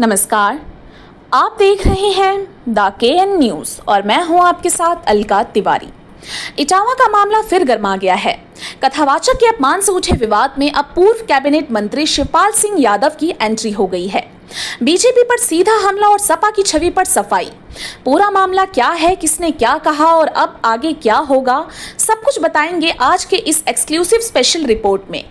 नमस्कार, आप देख रहे हैं द केएन न्यूज़ और मैं हूं आपके साथ अलका तिवारी। इटावा का मामला फिर गर्मा गया है। कथावाचक के अपमान से उठे विवाद में अब पूर्व कैबिनेट मंत्री शिवपाल सिंह यादव की एंट्री हो गई है। बीजेपी पर सीधा हमला और सपा की छवि पर सफाई। पूरा मामला क्या है, किसने क्या कहा और अब आगे क्या होगा, सब कुछ बताएंगे आज के इस एक्सक्लूसिव स्पेशल रिपोर्ट में।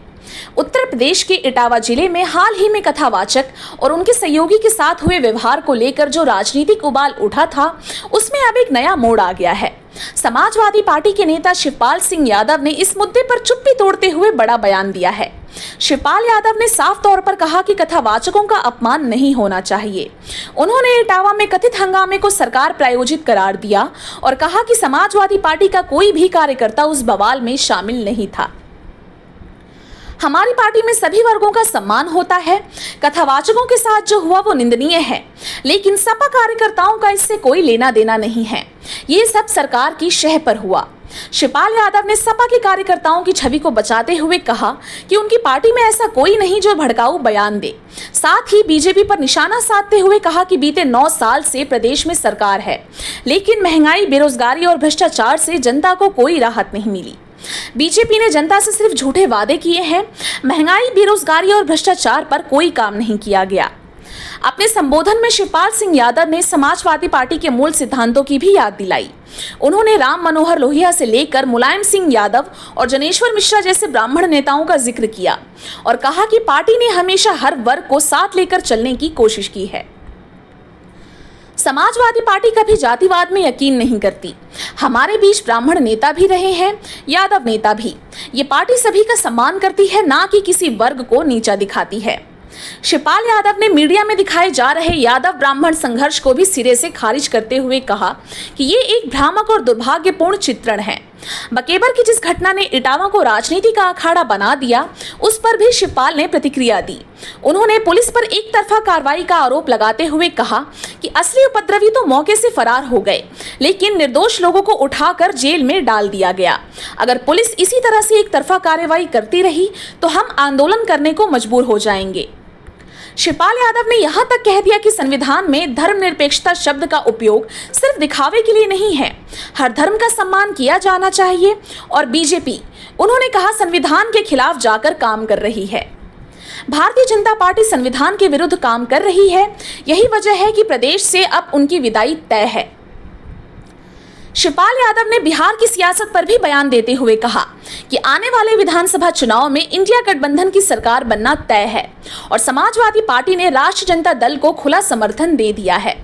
उत्तर प्रदेश के इटावा जिले में हाल ही में कथावाचक और उनके सहयोगी के साथ हुए व्यवहार को लेकर जो राजनीतिक उबाल उठा था, उसमें अब एक नया मोड़ आ गया है। समाजवादी पार्टी के नेता शिवपाल सिंह यादव ने इस मुद्दे पर चुप्पी तोड़ते हुए बड़ा बयान दिया है। शिवपाल यादव ने साफ तौर पर कहा कि कथावाचकों का अपमान नहीं होना चाहिए। उन्होंने इटावा में कथित हंगामे को सरकार प्रायोजित करार दिया और कहा कि समाजवादी पार्टी का कोई भी कार्यकर्ता उस बवाल में शामिल नहीं था। हमारी पार्टी में सभी वर्गों का सम्मान होता है। कथावाचकों के साथ जो हुआ वो निंदनीय है, लेकिन सपा कार्यकर्ताओं का इससे कोई लेना देना नहीं है। ये सब सरकार की शह पर हुआ। शिवपाल यादव ने सपा के कार्यकर्ताओं की छवि को बचाते हुए कहा कि उनकी पार्टी में ऐसा कोई नहीं जो भड़काऊ बयान दे। साथ ही बीजेपी पर निशाना साधते हुए कहा कि बीते 9 साल से प्रदेश में सरकार है, लेकिन महंगाई, बेरोजगारी और भ्रष्टाचार से जनता को कोई राहत नहीं मिली। बीजेपी ने जनता से सिर्फ झूठे वादे किए हैं। महंगाई, बेरोजगारी और भ्रष्टाचार पर कोई काम नहीं किया गया। अपने संबोधन में शिवपाल सिंह यादव ने समाजवादी पार्टी के मूल सिद्धांतों की भी याद दिलाई। उन्होंने राम मनोहर लोहिया से लेकर मुलायम सिंह यादव और जनेश्वर मिश्रा जैसे ब्राह्मण नेताओं का जिक्र किया और कहा कि पार्टी ने हमेशा हर वर्ग को साथ लेकर चलने की कोशिश की है। समाजवादी पार्टी कभी जातिवाद में यकीन नहीं करती। हमारे बीच ब्राह्मण नेता भी रहे हैं, यादव नेता भी। ये पार्टी सभी का सम्मान करती है, ना कि किसी वर्ग को नीचा दिखाती है। शिवपाल यादव ने मीडिया में दिखाए जा रहे यादव ब्राह्मण संघर्ष को भी सिरे से खारिज करते हुए कहा कि ये एक भ्रामक और दुर्भाग्यपूर्ण चित्रण है। बकेबर की जिस घटना ने इटावा को राजनीति का अखाड़ा बना दिया, उस पर भी शिवपाल ने प्रतिक्रिया दी। उन्होंने पुलिस पर एक तरफा कार्रवाई का आरोप लगाते हुए कहा कि असली उपद्रवी तो मौके से फरार हो गए, लेकिन निर्दोष लोगों को उठाकर जेल में डाल दिया गया। अगर पुलिस इसी तरह से एक तरफा कार्रवाई करती रही तो हम आंदोलन करने को मजबूर हो जाएंगे। शिवपाल यादव ने यहां तक कह दिया कि संविधान में धर्मनिरपेक्षता शब्द का उपयोग सिर्फ दिखावे के लिए नहीं है। हर धर्म का सम्मान किया जाना चाहिए। और बीजेपी, उन्होंने कहा, संविधान के खिलाफ जाकर काम कर रही है। भारतीय जनता पार्टी संविधान के विरुद्ध काम कर रही है। यही वजह है कि प्रदेश से अब उनकी विदाई तय है। शिवपाल यादव ने बिहार की सियासत पर भी बयान देते हुए कहा कि आने वाले विधानसभा चुनाव में इंडिया गठबंधन की सरकार बनना तय है और समाजवादी पार्टी ने राष्ट्रीय जनता दल को खुला समर्थन दे दिया है।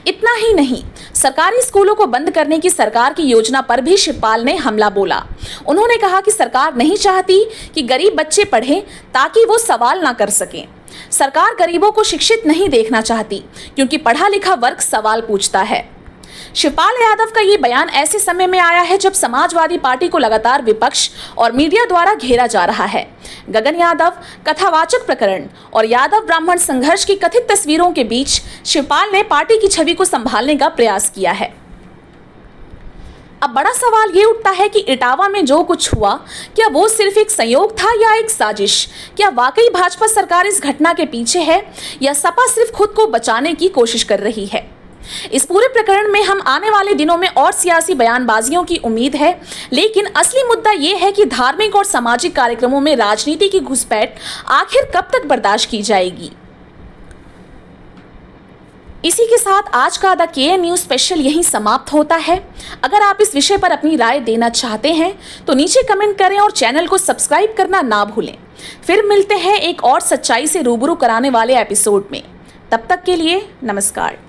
इतना ही नहीं, सरकारी स्कूलों को बंद करने की सरकार की योजना पर भी शिवपाल ने हमला बोला। उन्होंने कहा कि सरकार नहीं चाहती कि गरीब बच्चे पढ़ें ताकि वो सवाल ना कर सकें। सरकार गरीबों को शिक्षित नहीं देखना चाहती, क्योंकि पढ़ा लिखा वर्ग सवाल पूछता है। शिवपाल यादव का ये बयान ऐसे समय में आया है जब समाजवादी पार्टी को लगातार विपक्ष और मीडिया द्वारा घेरा जा रहा है। गगन यादव, कथावाचक प्रकरण और यादव ब्राह्मण संघर्ष की कथित तस्वीरों के बीच शिवपाल ने पार्टी की छवि को संभालने का प्रयास किया है। अब बड़ा सवाल ये उठता है कि इटावा में जो कुछ हुआ, क्या वो सिर्फ एक संयोग था या एक साजिश? क्या वाकई भाजपा सरकार इस घटना के पीछे है या सपा सिर्फ खुद को बचाने की कोशिश कर रही है? इस पूरे प्रकरण में हम आने वाले दिनों में और सियासी बयानबाजियों की उम्मीद है, लेकिन असली मुद्दा ये है कि धार्मिक और सामाजिक कार्यक्रमों में राजनीति की घुसपैठ आखिर कब तक बर्दाश्त की जाएगी। इसी के साथ आज का द केएन न्यूज़ स्पेशल यहीं समाप्त होता है। अगर आप इस विषय पर अपनी राय देना चाहते हैं तो नीचे कमेंट करें और चैनल को सब्सक्राइब करना ना भूलें। फिर मिलते हैं एक और सच्चाई से रूबरू कराने वाले एपिसोड में। तब तक के लिए नमस्कार।